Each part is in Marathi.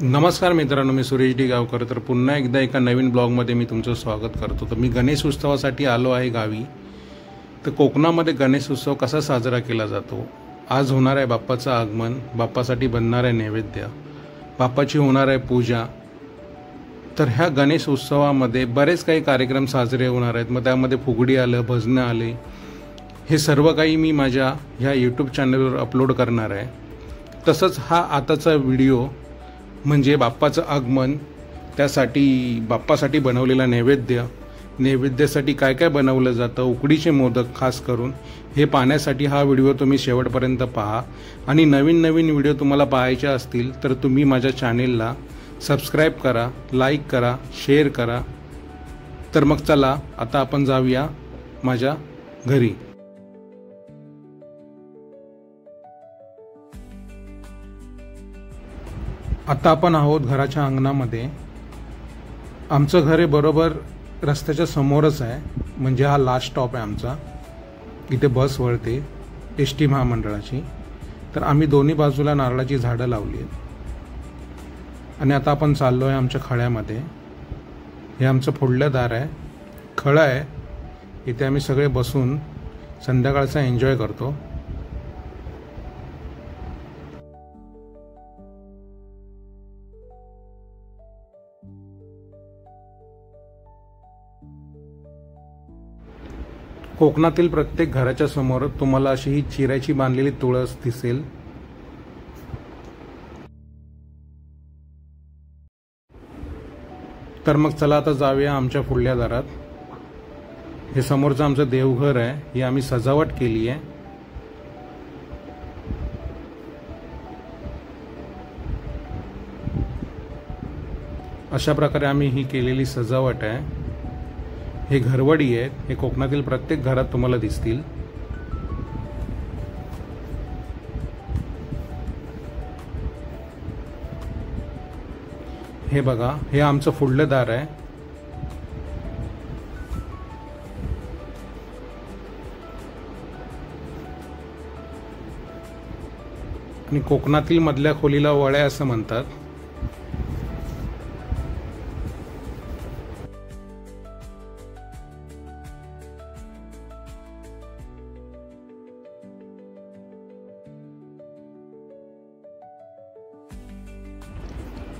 नमस्कार मित्रांनो, मी सुरेश डी गावकर. तर पुन्हा एकदा एका नवीन ब्लॉगमध्ये मी तुमचं स्वागत करतो. तर मी गणेश उत्सवासाठी आलो आहे गावी. तर कोकणामध्ये गणेश उत्सव कसा साजरा केला जातो, आज होणार आहे बाप्पाचं आगमन, बाप्पासाठी बनणार आहे नैवेद्य, बाप्पाची होणार आहे पूजा. तर ह्या गणेश उत्सवामध्ये बरेच काही कार्यक्रम साजरे होणार आहेत. मग त्यामध्ये फुगडी आलं, भजनं आले, हे सर्व काही मी माझ्या ह्या यूट्यूब चॅनलवर अपलोड करणार आहे. तसंच हा आताचा व्हिडिओ म्हणजे बाप्पाचं आगमन, त्यासाठी बाप्पासाठी बनवलेला नैवेद्यासाठी काय काय बनवलं जातं, उकडीचे मोदक खास करून, हे पाहण्यासाठी हा व्हिडिओ तुम्ही शेवटपर्यंत पहा. आणि नवीन नवीन व्हिडिओ तुम्हाला पाहायचे असतील तर तुम्ही माझ्या चॅनेलला सबस्क्राईब करा, लाईक करा, शेअर करा. तर मग चला आता आपण जाऊया माझ्या घरी. आता आपण आहोत घराच्या अंगणामध्ये. आमचं घर हे बरोबर रस्त्याच्या समोरच आहे, म्हणजे हा लास्ट स्टॉप आहे आमचा. इथे बस वळते एस टी महामंडळाची. तर आम्ही दोन्ही बाजूला नारळाची झाडं लावली आहेत आणि आता आपण चाललो आहे आमच्या खळ्यामध्ये. हे आमचं पुढलं दार आहे, खळं आहे. इथे आम्ही सगळे बसून संध्याकाळचा एन्जॉय करतो. कोकणातील प्रत्येक घराच्या समोर तुम्हाला अशी ही चिऱ्याची बांधलेली तुळस दिसेल. तर मग चला आता जाऊया आमच्या पुढल्या दारात. हे समोरचं आमचं देवघर आहे, ही आम्ही सजावट केली आहे. अशा प्रकारे आम्ही ही केलेली सजावट आहे. हे घरवडी आहेत, हे कोकणातील प्रत्येक घरात तुम्हाला दिसतील. हे बघा, हे आमचं पुढलं दार आहे. आणि कोकणातील मधल्या खोलीला वळ्या असं म्हणतात.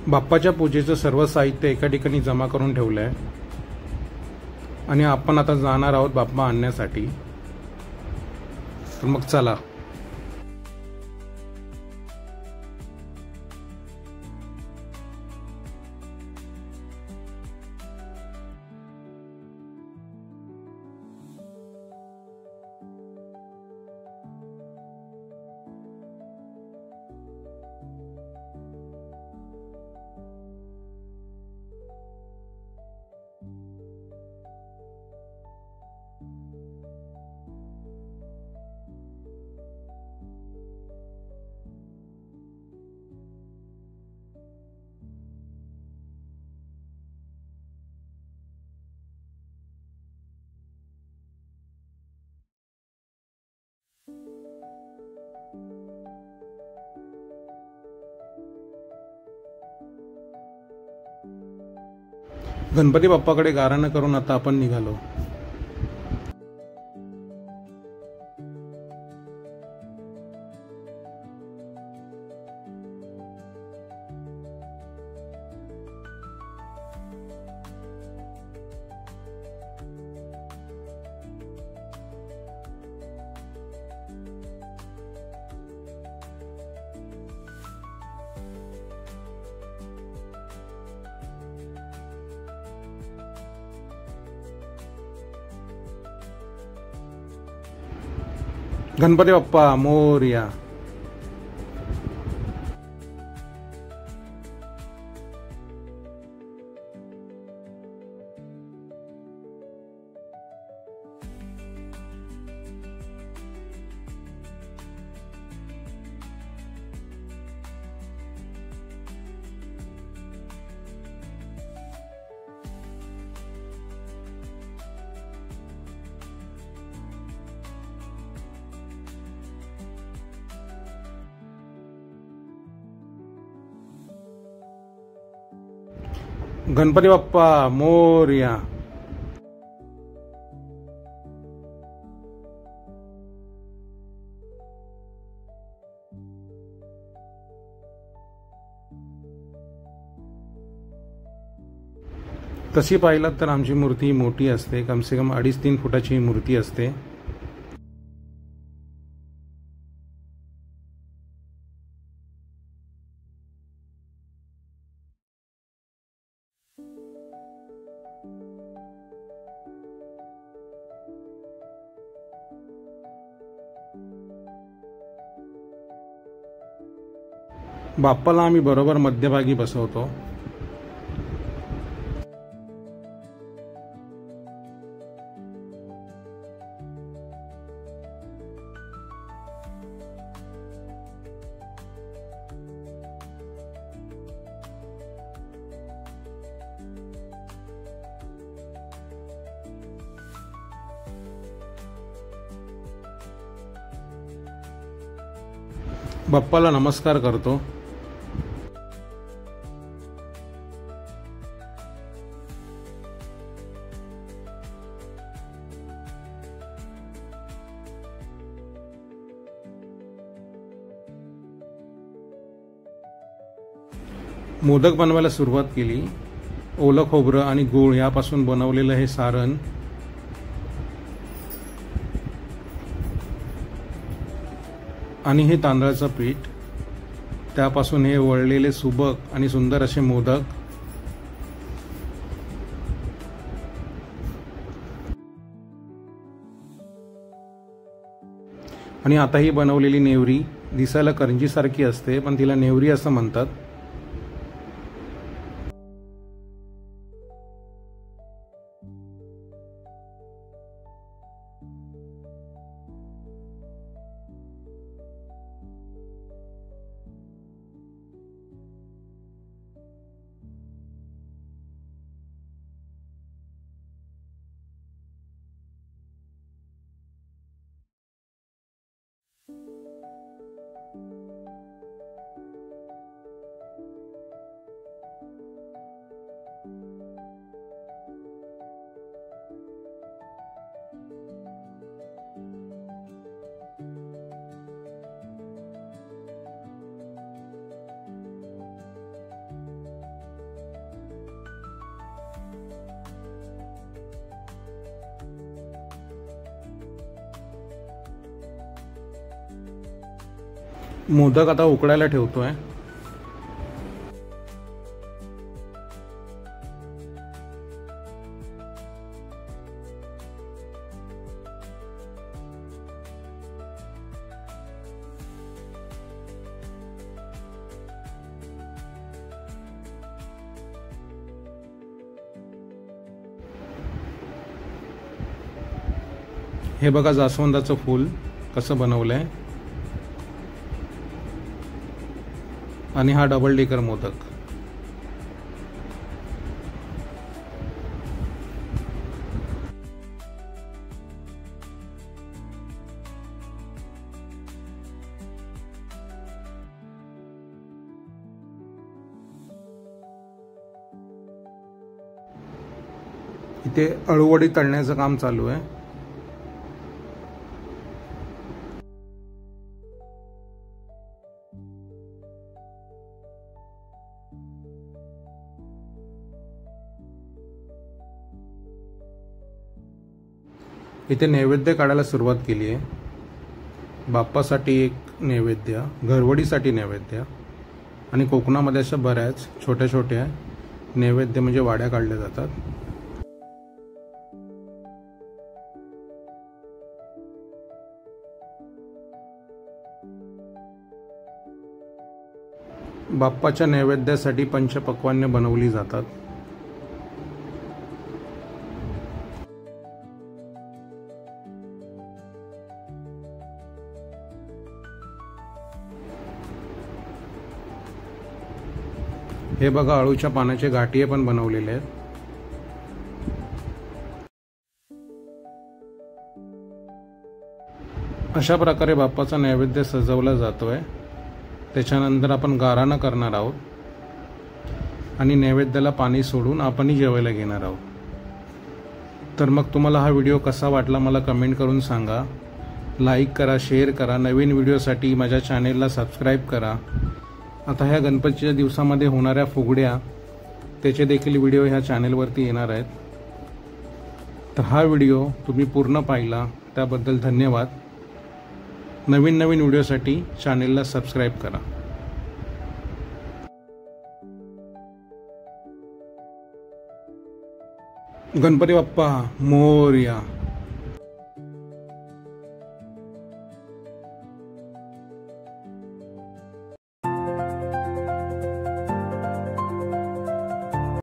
बाप्पाच्या पूजेचं सर्व साहित्य एका ठिकाणी जमा करून ठेवलं आहे आणि आपण आता जाणार आहोत बाप्पा आणण्यासाठी. तर मग चला. गणपती बाप्पाकडे गाराणं करून आता आपण निघालो. गणपती बाप्पा मोरया. गणपती बाप्पा मोरया. तशी पाहिलात तर आमची मूर्ती मोठी असते, कमसे कम 2.5-3 फुटाची मूर्ती असते. बाप्पाला आम्ही बरोबर मध्यभागी बसवतो. बाप्पाला नमस्कार करतो. मोदक बनवायला सुरुवात केली. ओलं खोबरं आणि गूळ यापासून बनवलेलं हे सारण आणि हे तांदळाचं पीठ, त्यापासून हे वळलेले सुबक आणि सुंदर असे मोदक. आणि आता ही बनवलेली नेवरी दिसायला करंजीसारखी असते, पण तिला नेवरी असं म्हणतात. मोदक आता उकडायला ठेवतोय. हे बघा जास्वंदाचं फूल कसं बनवलंय. आणि हा डबल डेकर मोदक. इथे अळूवडी तळण्याचं काम चालू आहे. इथे नैवेद्य काढायला सुरुवात केली आहे. बाप्पासाठी एक नैवेद्य, घरवडीसाठी नैवेद्य आणि कोकणामध्ये अशा बऱ्याच छोट्या छोट्या नैवेद्य म्हणजे वाड्या काढल्या जातात. बाप्पाच्या नैवेद्यासाठी पंचपक्वान्ने बनवली जातात. हे बघा अळूच्या पानाचे गाठिये पण बनवलेले आहेत. अशा प्रकारे बाप्पाचा नैवेद्य सजवला जातोय. त्याच्यानंतर आपण गाराणं करणार आहोत. आणि नैवेद्याला पाणी सोडून आपणही जेवायला घेणार आहोत. तर मग तुम्हाला हा व्हिडिओ कसा वाटला मला कमेंट करून सांगा. लाईक करा, शेअर करा. नवीन व्हिडिओसाठी माझ्या चॅनेलला सबस्क्राईब करा. आता ह्या गणपतीच्या दिवसामध्ये होणाऱ्या फुगड्या त्याचे देखील व्हिडिओ ह्या चॅनेलवरती येणार आहेत. तर हा व्हिडिओ तुम्ही पूर्ण पाहिला त्याबद्दल धन्यवाद. नवीन व्हिडिओसाठी चॅनेलला सबस्क्राईब करा. गणपती बाप्पा मोरया.